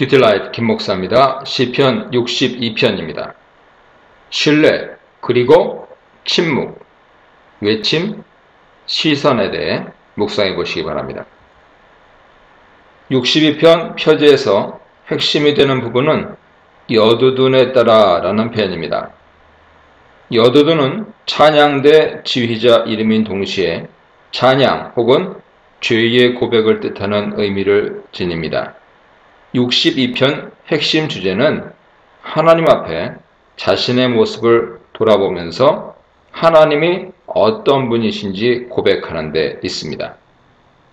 큐티라이프 김목사입니다. 시편 62편입니다. 신뢰, 그리고 침묵, 외침, 시선에 대해 묵상해 보시기 바랍니다. 62편 표제에서 핵심이 되는 부분은 여두둔에 따라 라는 표현입니다. 여두둔은 찬양대 지휘자 이름인 동시에 찬양 혹은 죄의 고백을 뜻하는 의미를 지닙니다. 62편 핵심 주제는 하나님 앞에 자신의 모습을 돌아보면서 하나님이 어떤 분이신지 고백하는 데 있습니다.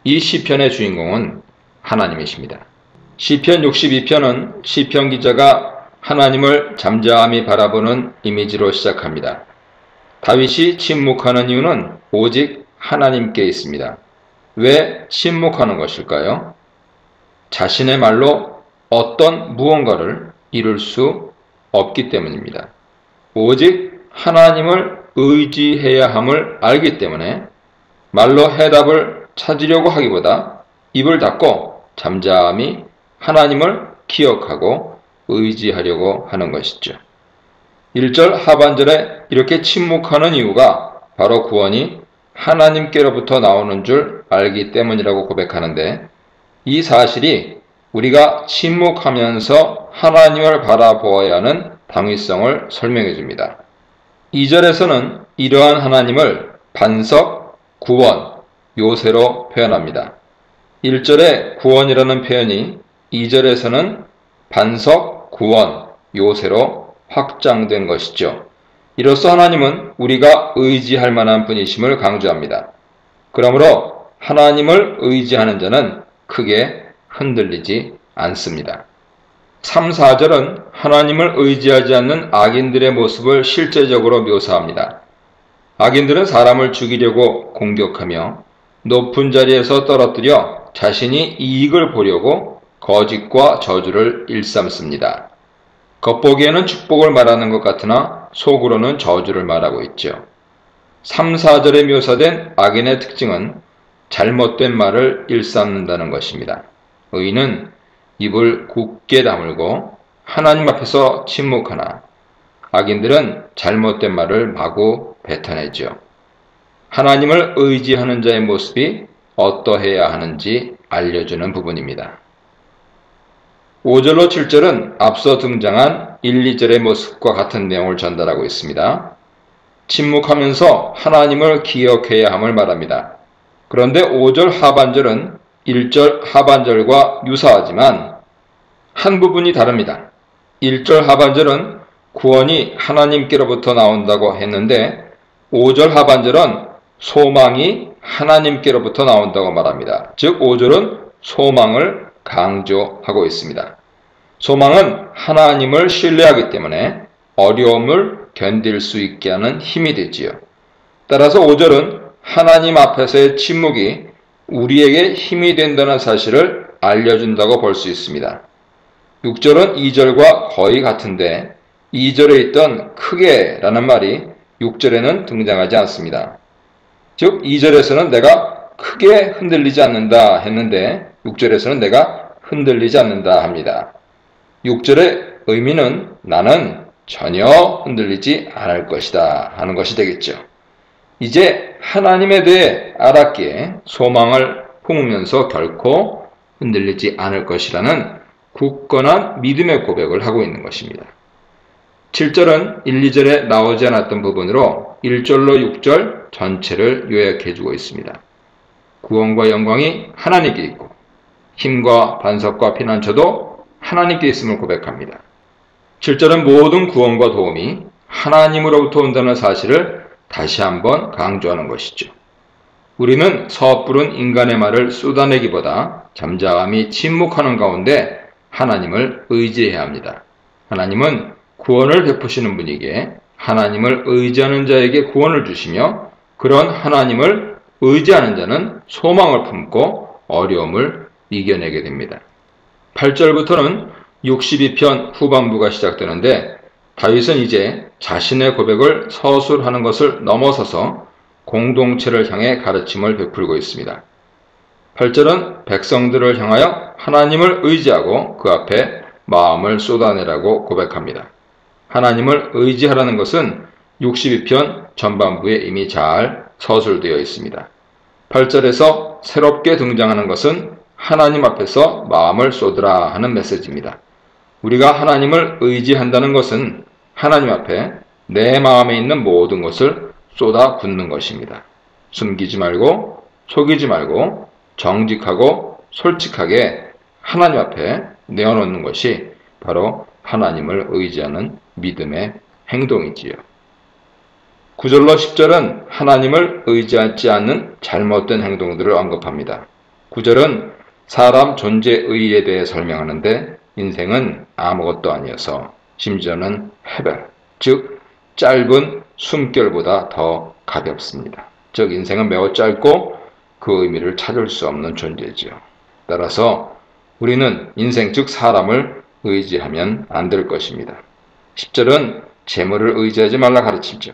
이 시편의 주인공은 하나님이십니다. 시편 62편은 시편 기자가 하나님을 잠잠히 바라보는 이미지로 시작합니다. 다윗이 침묵하는 이유는 오직 하나님께 있습니다. 왜 침묵하는 것일까요? 자신의 말로 어떤 무언가를 이룰 수 없기 때문입니다. 오직 하나님을 의지해야 함을 알기 때문에 말로 해답을 찾으려고 하기보다 입을 닫고 잠잠히 하나님을 기억하고 의지하려고 하는 것이죠. 1절 하반절에 이렇게 침묵하는 이유가 바로 구원이 하나님께로부터 나오는 줄 알기 때문이라고 고백하는데, 이 사실이 우리가 침묵하면서 하나님을 바라보아야 하는 당위성을 설명해 줍니다. 2절에서는 이러한 하나님을 반석, 구원, 요새로 표현합니다. 1절에 구원이라는 표현이 2절에서는 반석, 구원, 요새로 확장된 것이죠. 이로써 하나님은 우리가 의지할 만한 분이심을 강조합니다. 그러므로 하나님을 의지하는 자는 크게 흔들리지 않습니다. 3, 4절은 하나님을 의지하지 않는 악인들의 모습을 실제적으로 묘사합니다. 악인들은 사람을 죽이려고 공격하며 높은 자리에서 떨어뜨려 자신이 이익을 보려고 거짓과 저주를 일삼습니다. 겉보기에는 축복을 말하는 것 같으나 속으로는 저주를 말하고 있죠. 3, 4절에 묘사된 악인의 특징은 잘못된 말을 일삼는다는 것입니다. 의인은 입을 굳게 다물고 하나님 앞에서 침묵하나 악인들은 잘못된 말을 마구 뱉어내죠. 하나님을 의지하는 자의 모습이 어떠해야 하는지 알려주는 부분입니다. 5절로 7절은 앞서 등장한 1, 2절의 모습과 같은 내용을 전달하고 있습니다. 침묵하면서 하나님을 기억해야 함을 말합니다. 그런데 5절 하반절은 1절 하반절과 유사하지만 한 부분이 다릅니다. 1절 하반절은 구원이 하나님께로부터 나온다고 했는데 5절 하반절은 소망이 하나님께로부터 나온다고 말합니다. 즉 5절은 소망을 강조하고 있습니다. 소망은 하나님을 신뢰하기 때문에 어려움을 견딜 수 있게 하는 힘이 되지요. 따라서 5절은 하나님 앞에서의 침묵이 우리에게 힘이 된다는 사실을 알려준다고 볼 수 있습니다. 6절은 2절과 거의 같은데 2절에 있던 크게 라는 말이 6절에는 등장하지 않습니다. 즉 2절에서는 내가 크게 흔들리지 않는다 했는데 6절에서는 내가 흔들리지 않는다 합니다. 6절의 의미는 나는 전혀 흔들리지 않을 것이다 하는 것이 되겠죠. 이제 하나님에 대해 알았기에 소망을 품으면서 결코 흔들리지 않을 것이라는 굳건한 믿음의 고백을 하고 있는 것입니다. 7절은 1, 2절에 나오지 않았던 부분으로 1절로 6절 전체를 요약해주고 있습니다. 구원과 영광이 하나님께 있고 힘과 반석과 피난처도 하나님께 있음을 고백합니다. 7절은 모든 구원과 도움이 하나님으로부터 온다는 사실을 다시 한번 강조하는 것이죠. 우리는 섣부른 인간의 말을 쏟아내기보다 잠잠히 침묵하는 가운데 하나님을 의지해야 합니다. 하나님은 구원을 베푸시는 분이기에 하나님을 의지하는 자에게 구원을 주시며 그런 하나님을 의지하는 자는 소망을 품고 어려움을 이겨내게 됩니다. 8절부터는 62편 후반부가 시작되는데 다윗은 이제 자신의 고백을 서술하는 것을 넘어서서 공동체를 향해 가르침을 베풀고 있습니다. 8절은 백성들을 향하여 하나님을 의지하고 그 앞에 마음을 쏟아내라고 고백합니다. 하나님을 의지하라는 것은 62편 전반부에 이미 잘 서술되어 있습니다. 8절에서 새롭게 등장하는 것은 하나님 앞에서 마음을 쏟으라 하는 메시지입니다. 우리가 하나님을 의지한다는 것은 하나님 앞에 내 마음에 있는 모든 것을 쏟아 붓는 것입니다. 숨기지 말고 속이지 말고 정직하고 솔직하게 하나님 앞에 내어놓는 것이 바로 하나님을 의지하는 믿음의 행동이지요. 9절로 10절은 하나님을 의지하지 않는 잘못된 행동들을 언급합니다. 9절은 사람 존재의에 대해 설명하는데 인생은 아무것도 아니어서 심지어는 해별, 즉 짧은 숨결보다 더 가볍습니다. 즉 인생은 매우 짧고 그 의미를 찾을 수 없는 존재지요. 따라서 우리는 인생 즉 사람을 의지하면 안 될 것입니다. 10절은 재물을 의지하지 말라 가르치죠.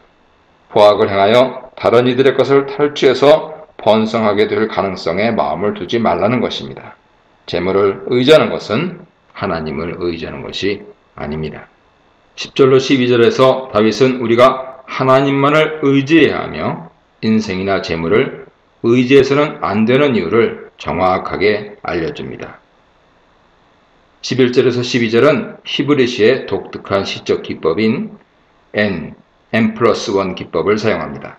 포악을 행하여 다른 이들의 것을 탈취해서 번성하게 될 가능성에 마음을 두지 말라는 것입니다. 재물을 의지하는 것은 하나님을 의지하는 것이 아닙니다. 10절로 12절에서 다윗은 우리가 하나님만을 의지해야 하며 인생이나 재물을 의지해서는 안 되는 이유를 정확하게 알려줍니다. 11절에서 12절은 히브리시의 독특한 시적 기법인 N+1 기법을 사용합니다.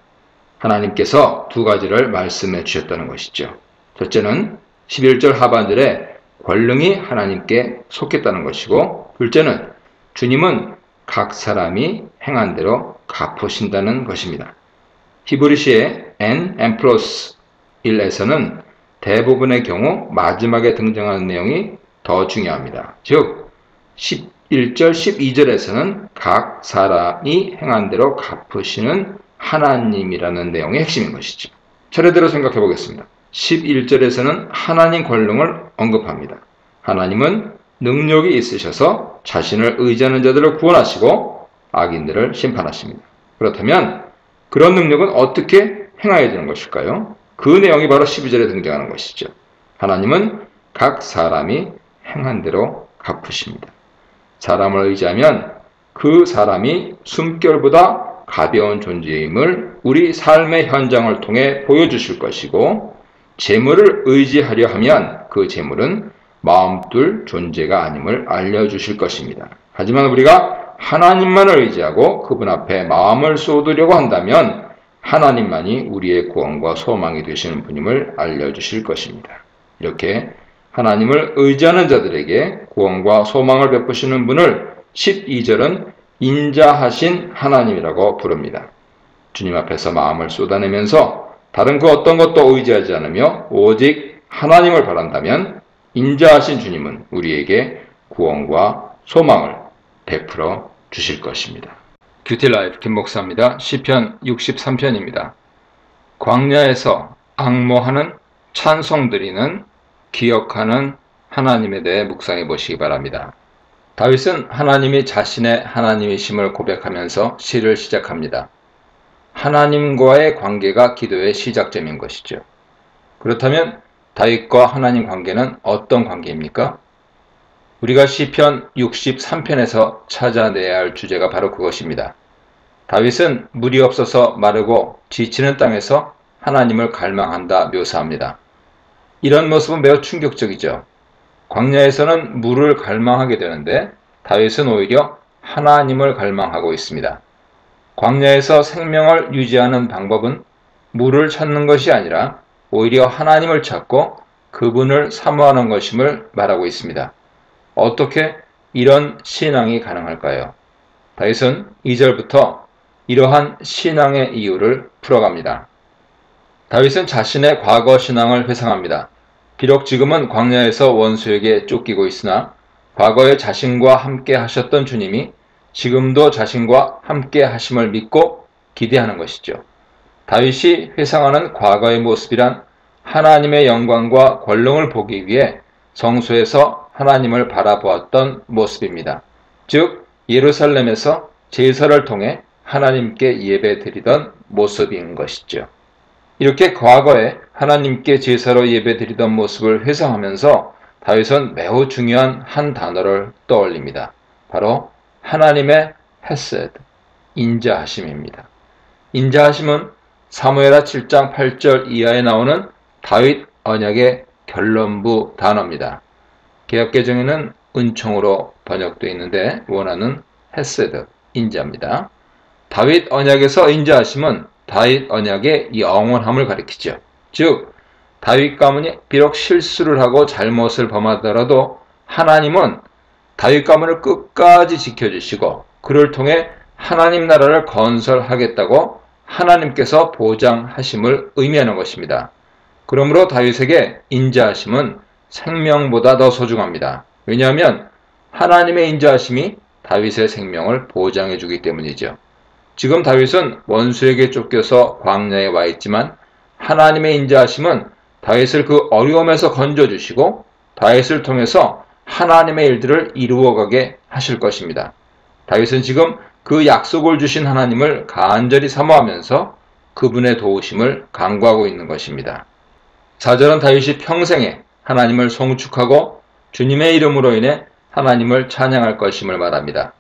하나님께서 두 가지를 말씀해 주셨다는 것이죠. 첫째는 11절 하반절에 권능이 하나님께 속했다는 것이고, 둘째는 주님은 각 사람이 행한 대로 갚으신다는 것입니다. 히브리시의 N+1에서는 대부분의 경우 마지막에 등장하는 내용이 더 중요합니다. 즉 11절, 12절에서는 각 사람이 행한 대로 갚으시는 하나님이라는 내용이 핵심인 것이죠. 차례대로 생각해 보겠습니다. 11절에서는 하나님 권능을 언급합니다. 하나님은 능력이 있으셔서 자신을 의지하는 자들을 구원하시고 악인들을 심판하십니다. 그렇다면 그런 능력은 어떻게 행하여야 되는 것일까요? 그 내용이 바로 12절에 등장하는 것이죠. 하나님은 각 사람이 행한 대로 갚으십니다. 사람을 의지하면 그 사람이 숨결보다 가벼운 존재임을 우리 삶의 현장을 통해 보여주실 것이고, 재물을 의지하려 하면 그 재물은 마음둘 존재가 아님을 알려주실 것입니다. 하지만 우리가 하나님만을 의지하고 그분 앞에 마음을 쏟으려고 한다면 하나님만이 우리의 구원과 소망이 되시는 분임을 알려주실 것입니다. 이렇게 하나님을 의지하는 자들에게 구원과 소망을 베푸시는 분을 12절은 인자하신 하나님이라고 부릅니다. 주님 앞에서 마음을 쏟아내면서 다른 그 어떤 것도 의지하지 않으며 오직 하나님을 바란다면 인자하신 주님은 우리에게 구원과 소망을 베풀어 주실 것입니다. 큐티라이프 김목사입니다. 시편 63편입니다. 광야에서 앙모하는 찬송 드리는 기억하는 하나님에 대해 묵상해 보시기 바랍니다. 다윗은 하나님이 자신의 하나님이심을 고백하면서 시를 시작합니다. 하나님과의 관계가 기도의 시작점인 것이죠. 그렇다면 다윗과 하나님 관계는 어떤 관계입니까? 우리가 시편 63편에서 찾아내야 할 주제가 바로 그것입니다. 다윗은 물이 없어서 마르고 지치는 땅에서 하나님을 갈망한다 묘사합니다. 이런 모습은 매우 충격적이죠. 광야에서는 물을 갈망하게 되는데 다윗은 오히려 하나님을 갈망하고 있습니다. 광야에서 생명을 유지하는 방법은 물을 찾는 것이 아니라 오히려 하나님을 찾고 그분을 사모하는 것임을 말하고 있습니다. 어떻게 이런 신앙이 가능할까요? 다윗은 2절부터 이러한 신앙의 이유를 풀어갑니다. 다윗은 자신의 과거 신앙을 회상합니다. 비록 지금은 광야에서 원수에게 쫓기고 있으나 과거에 자신과 함께 하셨던 주님이 지금도 자신과 함께 하심을 믿고 기대하는 것이죠. 다윗이 회상하는 과거의 모습이란 하나님의 영광과 권능을 보기 위해 성소에서 하나님을 바라보았던 모습입니다. 즉 예루살렘에서 제사를 통해 하나님께 예배 드리던 모습인 것이죠. 이렇게 과거에 하나님께 제사로 예배드리던 모습을 회상하면서 다윗은 매우 중요한 한 단어를 떠올립니다. 바로 하나님의 헤세드, 인자하심입니다. 인자하심은 사무엘하 7장 8절 이하에 나오는 다윗 언약의 결론부 단어입니다. 개역개정에는 은총으로 번역되어 있는데 원하는 헤세드, 인자입니다. 다윗 언약에서 인자하심은 다윗 언약의 영원함을 가리키죠. 즉 다윗 가문이 비록 실수를 하고 잘못을 범하더라도 하나님은 다윗 가문을 끝까지 지켜주시고 그를 통해 하나님 나라를 건설하겠다고 하나님께서 보장하심을 의미하는 것입니다. 그러므로 다윗에게 인자하심은 생명보다 더 소중합니다. 왜냐하면 하나님의 인자하심이 다윗의 생명을 보장해 주기 때문이죠. 지금 다윗은 원수에게 쫓겨서 광야에 와 있지만 하나님의 인자하심은 다윗을 그 어려움에서 건져주시고 다윗을 통해서 하나님의 일들을 이루어가게 하실 것입니다. 다윗은 지금 그 약속을 주신 하나님을 간절히 사모하면서 그분의 도우심을 간구하고 있는 것입니다. 4절은 다윗이 평생에 하나님을 송축하고 주님의 이름으로 인해 하나님을 찬양할 것임을 말합니다.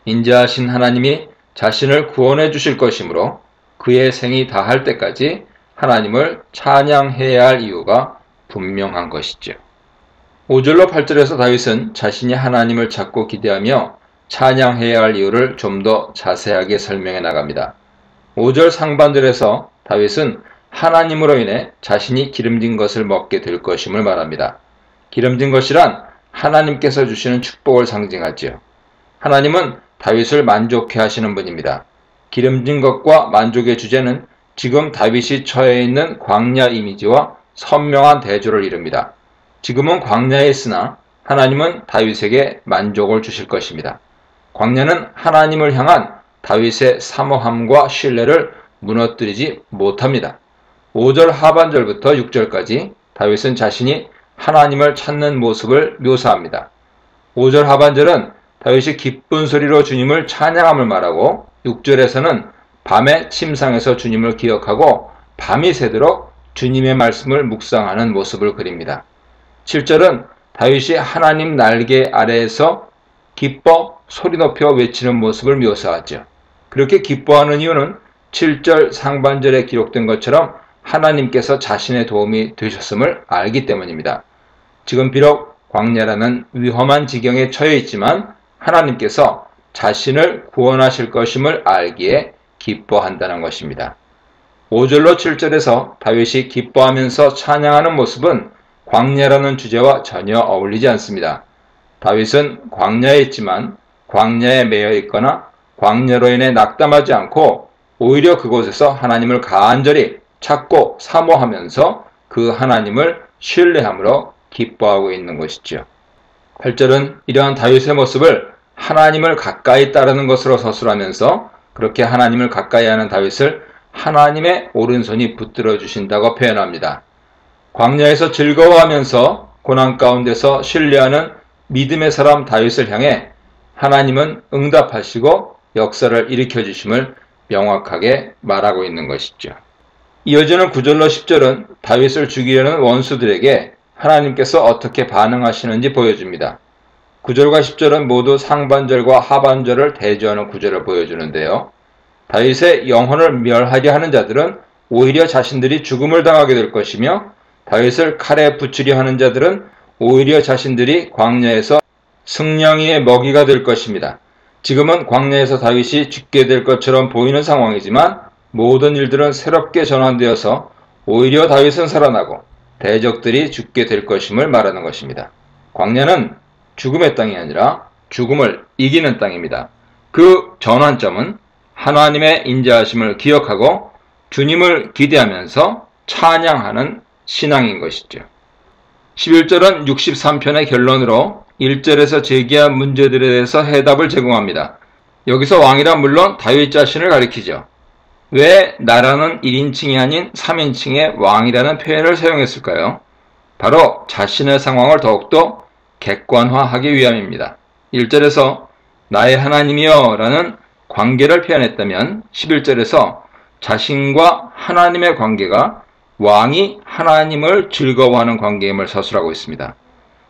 인자하신 하나님이 자신을 구원해 주실 것이므로 그의 생이 다할 때까지 하나님을 찬양해야 할 이유가 분명한 것이죠. 5절로 8절에서 다윗은 자신이 하나님을 찾고 기대하며 찬양해야 할 이유를 좀 더 자세하게 설명해 나갑니다. 5절 상반절에서 다윗은 하나님으로 인해 자신이 기름진 것을 먹게 될 것임을 말합니다. 기름진 것이란 하나님께서 주시는 축복을 상징하지요. 하나님은 다윗을 만족해 하시는 분입니다. 기름진 것과 만족의 주제는 지금 다윗이 처해 있는 광야 이미지와 선명한 대조를 이룹니다. 지금은 광야에 있으나 하나님은 다윗에게 만족을 주실 것입니다. 광야는 하나님을 향한 다윗의 사모함과 신뢰를 무너뜨리지 못합니다. 5절 하반절부터 6절까지 다윗은 자신이 하나님을 찾는 모습을 묘사합니다. 5절 하반절은 다윗이 기쁜 소리로 주님을 찬양함을 말하고 6절에서는 밤에 침상에서 주님을 기억하고 밤이 새도록 주님의 말씀을 묵상하는 모습을 그립니다. 7절은 다윗이 하나님 날개 아래에서 기뻐 소리 높여 외치는 모습을 묘사하죠. 그렇게 기뻐하는 이유는 7절 상반절에 기록된 것처럼 하나님께서 자신의 도움이 되셨음을 알기 때문입니다. 지금 비록 광야라는 위험한 지경에 처해 있지만 하나님께서 자신을 구원하실 것임을 알기에 기뻐한다는 것입니다. 5절로 7절에서 다윗이 기뻐하면서 찬양하는 모습은 광야라는 주제와 전혀 어울리지 않습니다. 다윗은 광야에 있지만 광야에 매여 있거나 광야로 인해 낙담하지 않고 오히려 그곳에서 하나님을 간절히 찾고 사모하면서 그 하나님을 신뢰함으로 기뻐하고 있는 것이죠. 8절은 이러한 다윗의 모습을 하나님을 가까이 따르는 것으로 서술하면서 그렇게 하나님을 가까이 하는 다윗을 하나님의 오른손이 붙들어 주신다고 표현합니다. 광야에서 즐거워하면서 고난 가운데서 신뢰하는 믿음의 사람 다윗을 향해 하나님은 응답하시고 역사를 일으켜 주심을 명확하게 말하고 있는 것이죠. 이어지는 9절로 10절은 다윗을 죽이려는 원수들에게 하나님께서 어떻게 반응하시는지 보여줍니다. 9절과 10절은 모두 상반절과 하반절을 대조하는 구절을 보여주는데요. 다윗의 영혼을 멸하게 하는 자들은 오히려 자신들이 죽음을 당하게 될 것이며 다윗을 칼에 붙이려 하는 자들은 오히려 자신들이 광야에서 승냥이의 먹이가 될 것입니다. 지금은 광야에서 다윗이 죽게 될 것처럼 보이는 상황이지만 모든 일들은 새롭게 전환되어서 오히려 다윗은 살아나고 대적들이 죽게 될 것임을 말하는 것입니다. 광야는 죽음의 땅이 아니라 죽음을 이기는 땅입니다. 그 전환점은 하나님의 인자하심을 기억하고 주님을 기대하면서 찬양하는 신앙인 것이죠. 11절은 63편의 결론으로 1절에서 제기한 문제들에 대해서 해답을 제공합니다. 여기서 왕이란 물론 다윗 자신을 가리키죠. 왜 나라는 1인칭이 아닌 3인칭의 왕이라는 표현을 사용했을까요? 바로 자신의 상황을 더욱더 객관화하기 위함입니다. 1절에서 나의 하나님이여 라는 관계를 표현했다면 11절에서 자신과 하나님의 관계가 왕이 하나님을 즐거워하는 관계임을 서술하고 있습니다.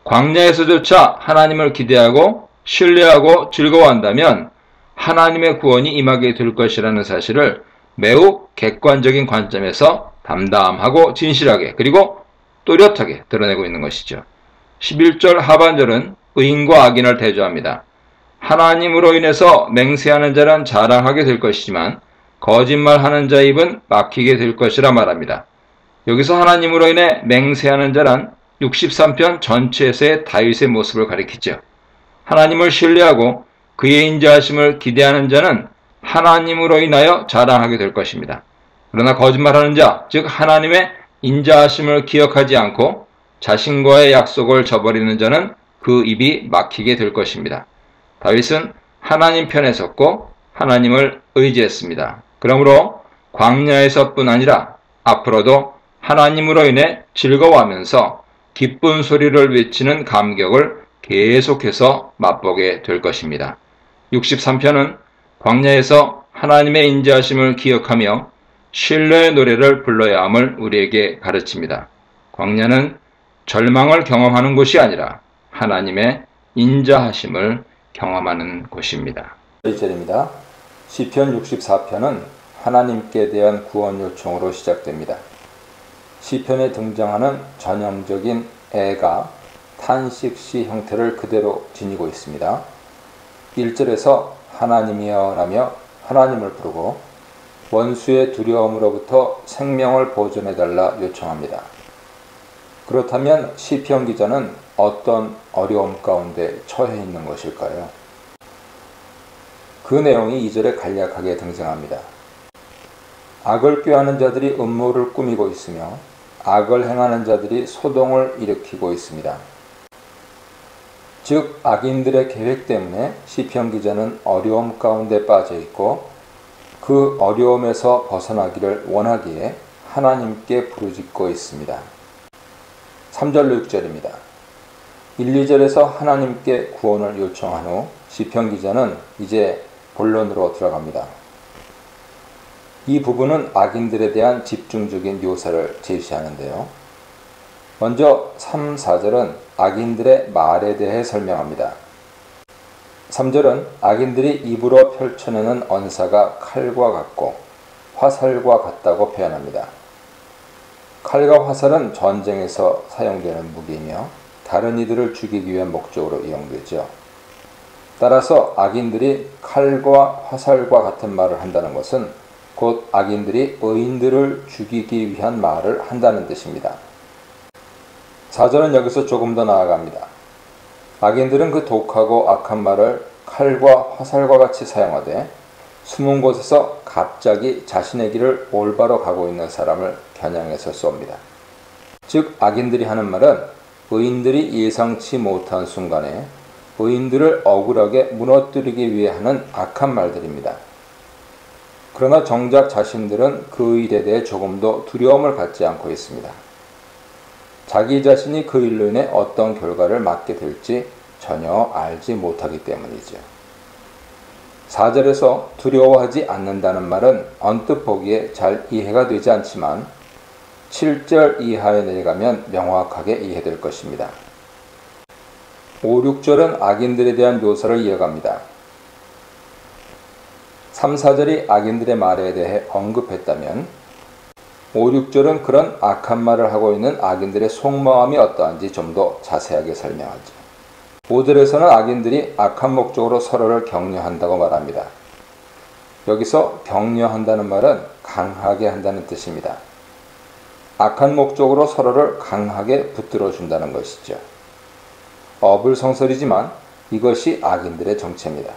광야에서조차 하나님을 기대하고 신뢰하고 즐거워한다면 하나님의 구원이 임하게 될 것이라는 사실을 매우 객관적인 관점에서 담담하고 진실하게 그리고 또렷하게 드러내고 있는 것이죠. 11절 하반절은 의인과 악인을 대조합니다. 하나님으로 인해서 맹세하는 자는 자랑하게 될 것이지만 거짓말하는 자의 입은 막히게 될 것이라 말합니다. 여기서 하나님으로 인해 맹세하는 자란 63편 전체에서의 다윗의 모습을 가리키죠. 하나님을 신뢰하고 그의 인자하심을 기대하는 자는 하나님으로 인하여 자랑하게 될 것입니다. 그러나 거짓말하는 자, 즉 하나님의 인자하심을 기억하지 않고 자신과의 약속을 저버리는 자는 그 입이 막히게 될 것입니다. 다윗은 하나님 편에 섰고 하나님을 의지했습니다. 그러므로 광야에서뿐 아니라 앞으로도 하나님으로 인해 즐거워하면서 기쁜 소리를 외치는 감격을 계속해서 맛보게 될 것입니다. 63편은 광야에서 하나님의 인자하심을 기억하며 신뢰의 노래를 불러야 함을 우리에게 가르칩니다. 광야는 절망을 경험하는 곳이 아니라 하나님의 인자하심을 경험하는 곳입니다. 1절입니다. 시편 64편은 하나님께 대한 구원 요청으로 시작됩니다. 시편에 등장하는 전형적인 애가 탄식시 형태를 그대로 지니고 있습니다. 1절에서 하나님이여 라며 하나님을 부르고 원수의 두려움으로부터 생명을 보존해달라 요청합니다. 그렇다면 시편 기자는 어떤 어려움 가운데 처해 있는 것일까요? 그 내용이 2절에 간략하게 등장합니다. 악을 꾀하는 자들이 음모를 꾸미고 있으며 악을 행하는 자들이 소동을 일으키고 있습니다. 즉 악인들의 계획 때문에 시편 기자는 어려움 가운데 빠져 있고 그 어려움에서 벗어나기를 원하기에 하나님께 부르짖고 있습니다. 3절 6절입니다. 1, 2절에서 하나님께 구원을 요청한 후 시편 기자는 이제 본론으로 들어갑니다. 이 부분은 악인들에 대한 집중적인 묘사를 제시하는데요. 먼저 3, 4절은 악인들의 말에 대해 설명합니다. 3절은 악인들이 입으로 펼쳐내는 언사가 칼과 같고 화살과 같다고 표현합니다. 칼과 화살은 전쟁에서 사용되는 무기이며 다른 이들을 죽이기 위한 목적으로 이용되죠. 따라서 악인들이 칼과 화살과 같은 말을 한다는 것은 곧 악인들이 의인들을 죽이기 위한 말을 한다는 뜻입니다. 4절은 여기서 조금 더 나아갑니다. 악인들은 그 독하고 악한 말을 칼과 화살과 같이 사용하되 숨은 곳에서 갑자기 자신의 길을 올바로 가고 있는 사람을 겨냥해서 쏩니다. 즉 악인들이 하는 말은 의인들이 예상치 못한 순간에 의인들을 억울하게 무너뜨리기 위해 하는 악한 말들입니다. 그러나 정작 자신들은 그 일에 대해 조금도 두려움을 갖지 않고 있습니다. 자기 자신이 그 일로 인해 어떤 결과를 맞게 될지 전혀 알지 못하기 때문이죠. 4절에서 두려워하지 않는다는 말은 언뜻 보기에 잘 이해가 되지 않지만 7절 이하에 내려가면 명확하게 이해될 것입니다. 5, 6절은 악인들에 대한 묘사를 이어갑니다. 3, 4절이 악인들의 말에 대해 언급했다면 5, 6절은 그런 악한 말을 하고 있는 악인들의 속마음이 어떠한지 좀 더 자세하게 설명하죠. 5절에서는 악인들이 악한 목적으로 서로를 격려한다고 말합니다. 여기서 격려한다는 말은 강하게 한다는 뜻입니다. 악한 목적으로 서로를 강하게 붙들어 준다는 것이죠. 어불성설이지만 이것이 악인들의 정체입니다.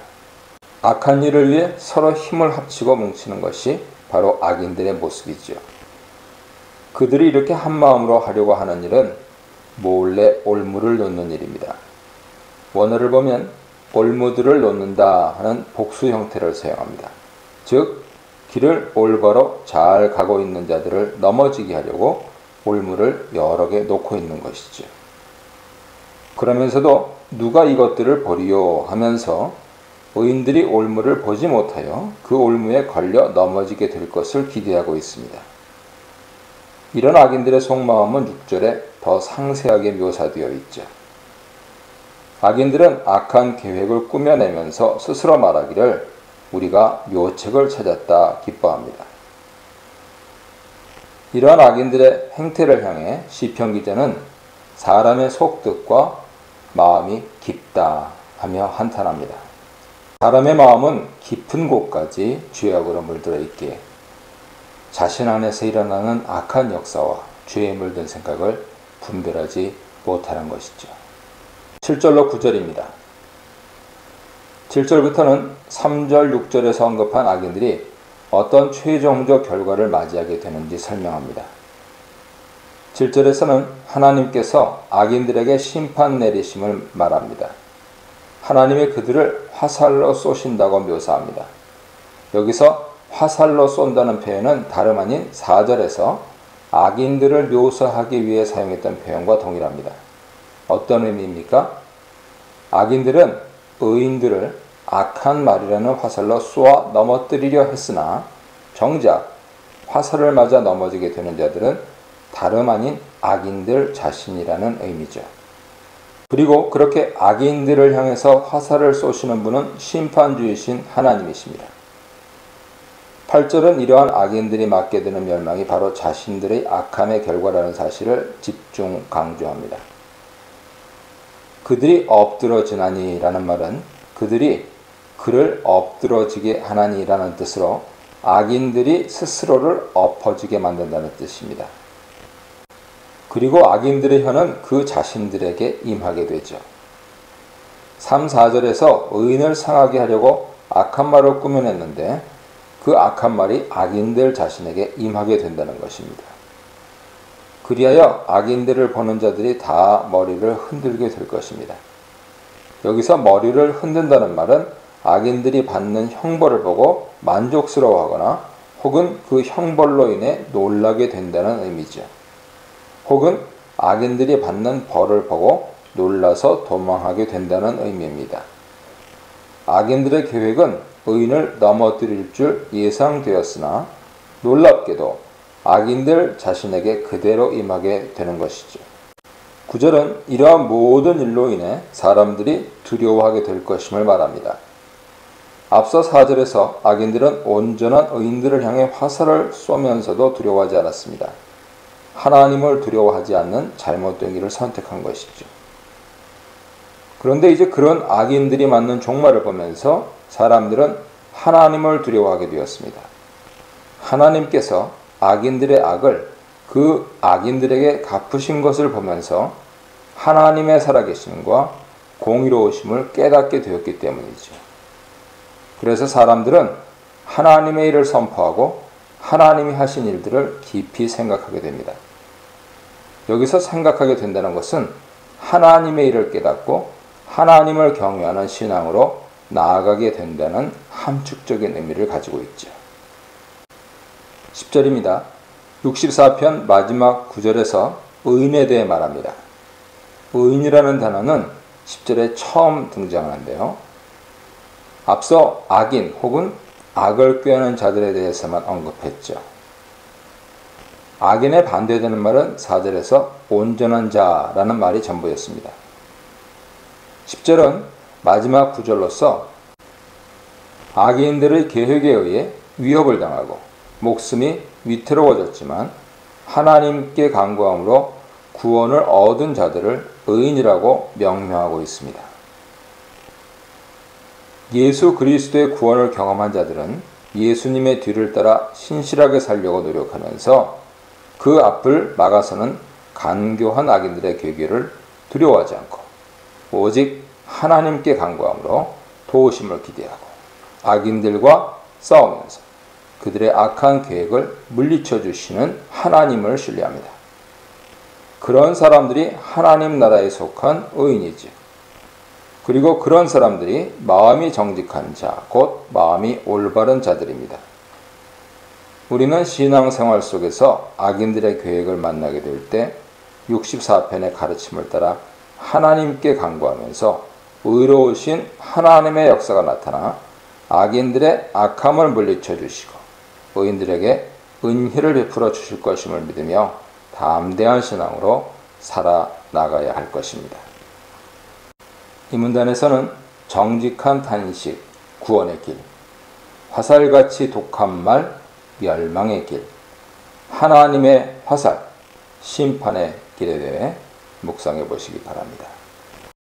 악한 일을 위해 서로 힘을 합치고 뭉치는 것이 바로 악인들의 모습이죠. 그들이 이렇게 한마음으로 하려고 하는 일은 몰래 올무를 놓는 일입니다. 원어를 보면 올무들을 놓는다 하는 복수 형태를 사용합니다. 즉 길을 올바로 잘 가고 있는 자들을 넘어지게 하려고 올무를 여러 개 놓고 있는 것이죠. 그러면서도 누가 이것들을 보리요 하면서 의인들이 올무를 보지 못하여 그 올무에 걸려 넘어지게 될 것을 기대하고 있습니다. 이런 악인들의 속마음은 6절에 더 상세하게 묘사되어 있죠. 악인들은 악한 계획을 꾸며내면서 스스로 말하기를 우리가 묘책을 찾았다 기뻐합니다. 이러한 악인들의 행태를 향해 시편 기자는 사람의 속뜻과 마음이 깊다 하며 한탄합니다. 사람의 마음은 깊은 곳까지 죄악으로 물들어 있기에 자신 안에서 일어나는 악한 역사와 죄에 물든 생각을 분별하지 못하는 것이죠. 7절로 9절입니다. 7절부터는 3절, 6절에서 언급한 악인들이 어떤 최종적 결과를 맞이하게 되는지 설명합니다. 7절에서는 하나님께서 악인들에게 심판 내리심을 말합니다. 하나님이 그들을 화살로 쏘신다고 묘사합니다. 여기서 화살로 쏜다는 표현은 다름 아닌 4절에서 악인들을 묘사하기 위해 사용했던 표현과 동일합니다. 어떤 의미입니까? 악인들은 의인들을 악한 말이라는 화살로 쏘아 넘어뜨리려 했으나 정작 화살을 맞아 넘어지게 되는 자들은 다름 아닌 악인들 자신이라는 의미죠. 그리고 그렇게 악인들을 향해서 화살을 쏘시는 분은 심판주이신 하나님이십니다. 8절은 이러한 악인들이 맞게 되는 멸망이 바로 자신들의 악함의 결과라는 사실을 집중 강조합니다. 그들이 엎드러지나니 라는 말은 그들이 그를 엎드러지게 하나니라는 뜻으로 악인들이 스스로를 엎어지게 만든다는 뜻입니다. 그리고 악인들의 혀는 그 자신들에게 임하게 되죠. 3, 4절에서 의인을 상하게 하려고 악한 말을 꾸며냈는데 그 악한 말이 악인들 자신에게 임하게 된다는 것입니다. 그리하여 악인들을 보는 자들이 다 머리를 흔들게 될 것입니다. 여기서 머리를 흔든다는 말은 악인들이 받는 형벌을 보고 만족스러워하거나 혹은 그 형벌로 인해 놀라게 된다는 의미죠. 혹은 악인들이 받는 벌을 보고 놀라서 도망하게 된다는 의미입니다. 악인들의 계획은 의인을 넘어뜨릴 줄 예상되었으나 놀랍게도 악인들 자신에게 그대로 임하게 되는 것이죠. 9절은 이러한 모든 일로 인해 사람들이 두려워하게 될 것임을 말합니다. 앞서 4절에서 악인들은 온전한 의인들을 향해 화살을 쏘면서도 두려워하지 않았습니다. 하나님을 두려워하지 않는 잘못된 길을 선택한 것이죠. 그런데 이제 그런 악인들이 맞는 종말을 보면서 사람들은 하나님을 두려워하게 되었습니다. 하나님께서 악인들의 악을 그 악인들에게 갚으신 것을 보면서 하나님의 살아계심과 공의로우심을 깨닫게 되었기 때문이죠. 그래서 사람들은 하나님의 일을 선포하고 하나님이 하신 일들을 깊이 생각하게 됩니다. 여기서 생각하게 된다는 것은 하나님의 일을 깨닫고 하나님을 경외하는 신앙으로 나아가게 된다는 함축적인 의미를 가지고 있죠. 10절입니다. 64편 마지막 9절에서 의인에 대해 말합니다. 의인이라는 단어는 10절에 처음 등장하는데요. 앞서 악인 혹은 악을 꾀하는 자들에 대해서만 언급했죠. 악인에 반대되는 말은 4절에서 온전한 자라는 말이 전부였습니다. 10절은 마지막 구절로서 악인들의 계획에 의해 위협을 당하고 목숨이 위태로워졌지만 하나님께 간구함으로 구원을 얻은 자들을 의인이라고 명명하고 있습니다. 예수 그리스도의 구원을 경험한 자들은 예수님의 뒤를 따라 신실하게 살려고 노력하면서 그 앞을 막아서는 간교한 악인들의 계획을 두려워하지 않고 오직 하나님께 간구함으로 도우심을 기대하고 악인들과 싸우면서 그들의 악한 계획을 물리쳐 주시는 하나님을 신뢰합니다. 그런 사람들이 하나님 나라에 속한 의인이지. 그리고 그런 사람들이 마음이 정직한 자, 곧 마음이 올바른 자들입니다. 우리는 신앙생활 속에서 악인들의 계획을 만나게 될 때 64편의 가르침을 따라 하나님께 간구하면서 의로우신 하나님의 역사가 나타나 악인들의 악함을 물리쳐 주시고 의인들에게 은혜를 베풀어 주실 것임을 믿으며 담대한 신앙으로 살아나가야 할 것입니다. 이 문단에서는 정직한 탄식, 구원의 길, 화살같이 독한 말, 멸망의 길, 하나님의 화살, 심판의 길에 대해 묵상해 보시기 바랍니다.